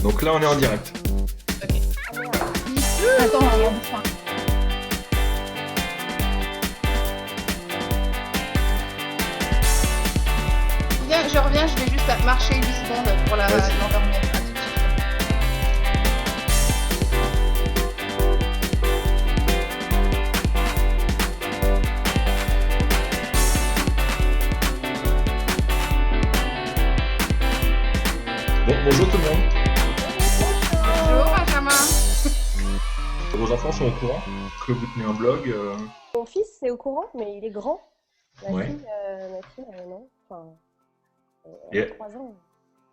Donc là, on est en direct. Ok. Attends, regarde ça. Viens, je reviens, je vais juste marcher 8 secondes pour l'endormir. Bon, bonjour tout le monde. Bonjour Benjamin. Vos enfants sont au courant que vous tenez un blog Mon fils est au courant, mais il est grand. Ma Ouais. fille, non. Enfin, elle Et- a 3 ans.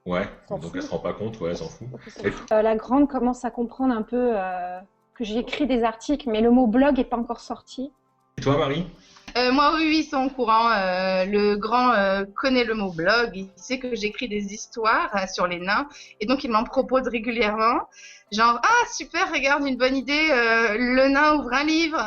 Ouais, S'en donc fout. elle se rend pas compte, ouais, elle s'en fout. La grande commence à comprendre un peu que j'écris des articles, mais le mot blog n'est pas encore sorti. Et toi, Marie? Moi, oui, ils sont au courant. Le grand connaît le mot blog. Il sait que j'écris des histoires sur les nains. Et donc, il m'en propose régulièrement. Genre, ah, super, regarde, une bonne idée. Le nain ouvre un livre.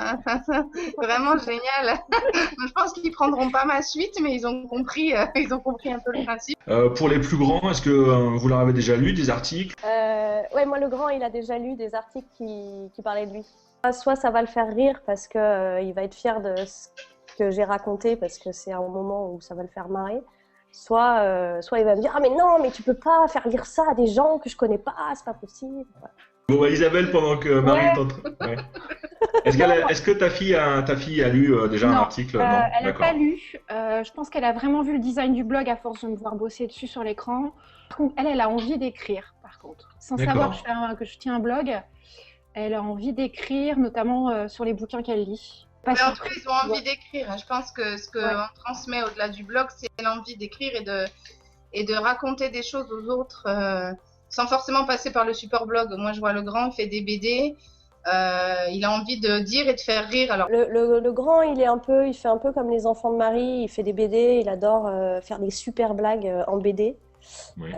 Vraiment génial. Je pense qu'ils prendront pas ma suite, mais ils ont compris un peu le principe. Pour les plus grands, est-ce que vous leur avez déjà lu des articles? Ouais, moi, le grand, il a déjà lu des articles qui parlaient de lui. Soit ça va le faire rire parce que il va être fier de ce que j'ai raconté parce que c'est un moment où ça va le faire marrer. Soit il va me dire « Ah mais non, mais tu peux pas faire lire ça à des gens que je connais pas, c'est pas possible. » Bon, bah, Isabelle, pendant que Marie Ouais. t'entre... Ouais. Est-ce que ta fille a lu déjà un Non, article? Non, elle n'a d'accord. pas lu. Je pense qu'elle a vraiment vu le design du blog à force de me voir bosser dessus sur l'écran. Par contre, elle a envie d'écrire, par contre. Sans D'accord. savoir que je tiens un blog, elle a envie d'écrire, notamment sur les bouquins qu'elle lit. Pas Mais en sur- tout cas, ils ont envie d'écrire. Je pense que ce qu'on Ouais. transmet au-delà du blog, c'est l'envie d'écrire et de raconter des choses aux autres sans forcément passer par le support blog. Moi, je vois le grand, il fait des BD. Il a envie de dire et de faire rire. Alors, Le grand, il fait un peu comme les enfants de Marie, il fait des BD, il adore faire des super blagues en BD. Oui.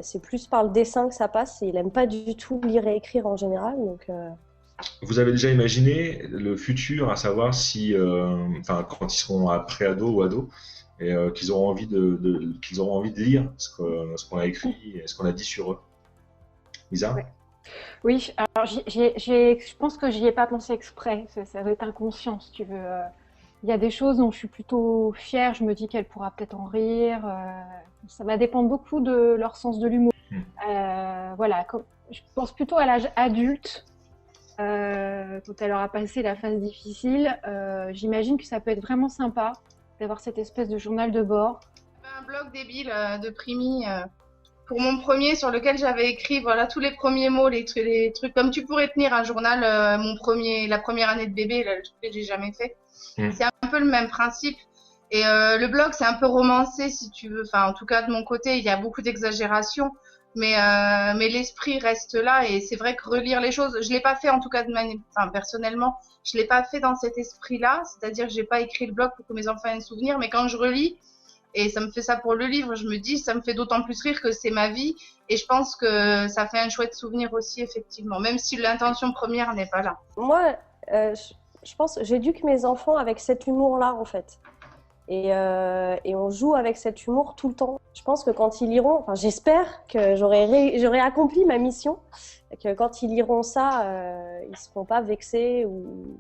C'est plus par le dessin que ça passe, et il aime pas du tout lire et écrire en général, donc Vous avez déjà imaginé le futur, à savoir si, quand ils seront à pré-ado ou ado, et qu'ils auront envie qu'ils auront envie de lire ce qu'on a écrit et ce qu'on a dit sur eux. Lisa? Ouais. Oui, alors je pense que j'y ai pas pensé exprès. Ça doit être inconscient, si tu veux. Il y a des choses dont je suis plutôt fière. Je me dis qu'elle pourra peut-être en rire. Ça va dépendre beaucoup de leur sens de l'humour. Voilà, je pense plutôt à l'âge adulte, quand elle aura passé la phase difficile. J'imagine que ça peut être vraiment sympa d'avoir cette espèce de journal de bord. un blog débile de Primi pour mon premier sur lequel j'avais écrit voilà tous les premiers mots, les trucs comme tu pourrais tenir un journal, la première année de bébé, le truc que j'ai jamais fait. C'est un peu le même principe. Et le blog, c'est un peu romancé, si tu veux. Enfin, en tout cas, de mon côté, il y a beaucoup d'exagération. Mais l'esprit reste là. Et c'est vrai que relire les choses, je l'ai pas fait, en tout cas, personnellement, je l'ai pas fait dans cet esprit-là. C'est-à-dire que j'ai pas écrit le blog pour que mes enfants aient un souvenir. Mais quand je relis, et ça me fait ça pour le livre, je me dis, ça me fait d'autant plus rire que c'est ma vie. Et je pense que ça fait un chouette souvenir aussi, effectivement. Même si l'intention première n'est pas là. moi, je pense, j'éduque mes enfants avec cet humour-là, en fait. Et on joue avec cet humour tout le temps. Je pense que quand ils liront, enfin j'espère que j'aurai accompli ma mission, que quand ils liront ça, ils seront pas vexés ou...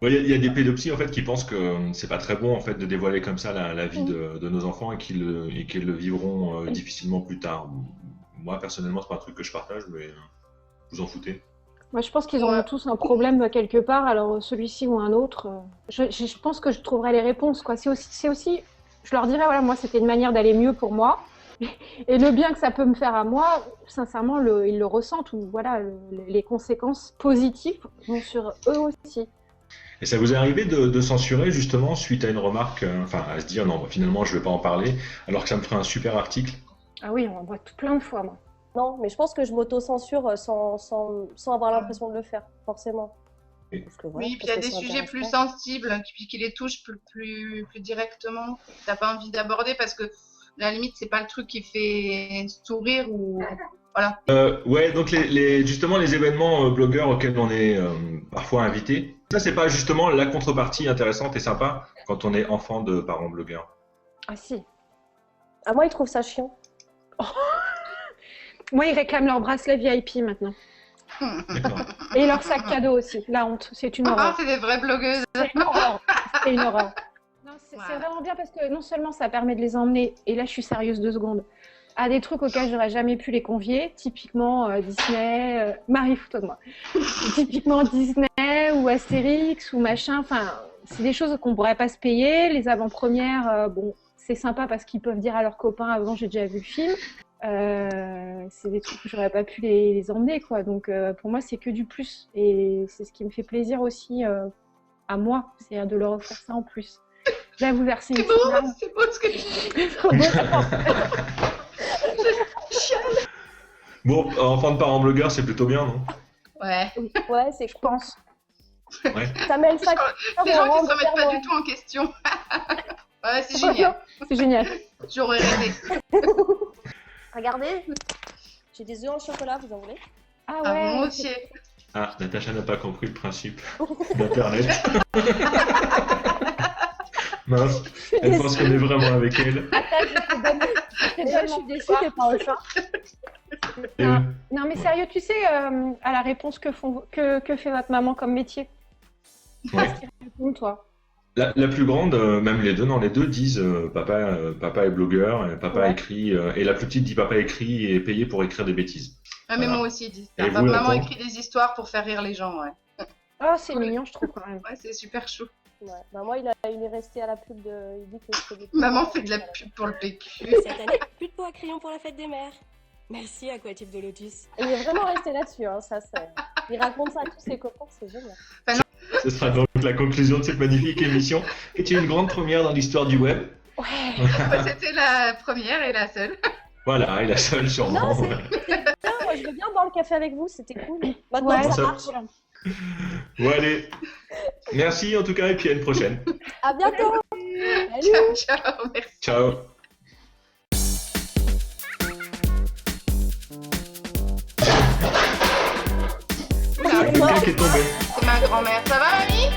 Il y a des pédopsies en fait qui pensent que c'est pas très bon en fait de dévoiler comme ça la vie de nos enfants et qu'ils le vivront difficilement plus tard. Moi personnellement c'est pas un truc que je partage, mais vous en foutez. Moi, je pense qu'ils auront tous un problème quelque part, alors celui-ci ou un autre. Je pense que je trouverai les réponses, quoi. C'est aussi, je leur dirais, voilà, moi, c'était une manière d'aller mieux pour moi. Et le bien que ça peut me faire à moi, sincèrement, ils le ressentent, ou voilà, les conséquences positives vont sur eux aussi. Et ça vous est arrivé de censurer justement suite à une remarque, à se dire non, finalement je vais pas en parler, alors que ça me ferait un super article? Ah oui, on en voit plein de fois, moi. Non, mais je pense que je m'auto-censure sans avoir l'impression de le faire, forcément. Parce que, voilà, Oui, puis il y a parce des que ça sujets m'intéresse plus pas. sensibles qui les touchent plus directement. T'as pas envie d'aborder parce que à la limite c'est pas le truc qui fait sourire ou voilà. Ouais, donc justement les événements blogueurs auxquels on est parfois invité, ça c'est pas justement la contrepartie intéressante et sympa quand on est enfant de parents blogueurs? Ah si. Ah, moi, ils trouvent ça chiant. Moi, ils réclament leur bracelet VIP maintenant. D'accord. Et leur sac cadeau aussi. La honte, c'est une Ah, horreur. c'est des vraies blogueuses. C'est une horreur. C'est une horreur. Non, c'est Voilà. vraiment bien parce que non seulement ça permet de les emmener, et là je suis sérieuse 2 secondes, à des trucs auxquels j'aurais jamais pu les convier, typiquement Disney, Marie, fous-toi de moi, typiquement Disney ou Astérix ou machin, enfin, c'est des choses qu'on pourrait pas se payer. Les avant-premières, bon, c'est sympa parce qu'ils peuvent dire à leurs copains avant j'ai déjà vu le film. C'est des trucs que j'aurais pas pu les emmener, quoi. Donc pour moi c'est que du plus et c'est ce qui me fait plaisir aussi à moi, c'est de leur offrir ça en plus. Là vous versez une C'est beau, petite larme. c'est beau ce que tu dis. Bon, enfant de parents blogueurs, c'est plutôt bien, non? Ouais. Ouais, c'est Je cool. pense. Ouais. Ça met le sac. Des gens qui se remettent pas du tout en question. Ouais, c'est génial. C'est génial. J'aurais rêvé. Regardez, j'ai des œufs en chocolat, vous en voulez? Ah Ah, ouais. moi aussi. Ah, Natacha n'a pas compris le principe d'Internet. Mince, elle pense qu'on est vraiment avec elle. Attends, je te donne. Je suis déçue, t'es pas en chat. Et Non, non, mais sérieux, tu sais, à la réponse que fait votre maman comme métier. ouais. Qu'est-ce qu'il répond, toi? La plus grande, même les deux, non, les deux disent papa est blogueur, et papa Ouais. écrit, et la plus petite dit papa écrit et est payé pour écrire des bêtises. Ah, mais Voilà. moi aussi, dis. Et vous, Maman Nathan écrit des histoires pour faire rire les gens, ouais. Oh, c'est mignon, je trouve quand même. Ouais, c'est super chou. Ouais. Bah, moi, il est resté à la pub de. Il dit que je fais des pubs. Maman fait de la pub pour le PQ. Cette année, plus de pots à crayon pour la fête des mères. Merci Aquatype de Lotus. Et il est vraiment resté là-dessus, hein, ça c'est. Il raconte ça à tous ses copains, c'est génial. Ce sera donc la conclusion de cette magnifique émission, qui est une grande première dans l'histoire du web. Ouais. C'était la première et la seule. Voilà, et la seule sûrement. Non, Bien, moi, je veux bien boire le café avec vous, c'était cool. Maintenant, Ouais, ça ça- marche. Bon, allez. Merci en tout cas, et puis à une prochaine. À bientôt. Salut. Ciao, ciao, merci. Ciao. Il y a quelqu'un qui est tombé. C'est ma grand-mère. Ça va, mamie?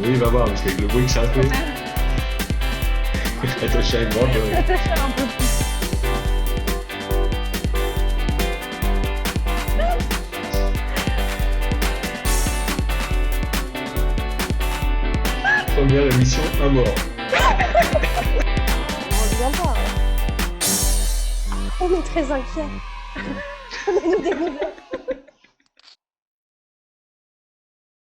Oui, va voir, parce qu'avec le bruit que ça a fait. Natacha est morte. Ouais. Un peu plus. Première émission, un mort. On revient pas. Hein. On est très inquiets. On est des nouvelles.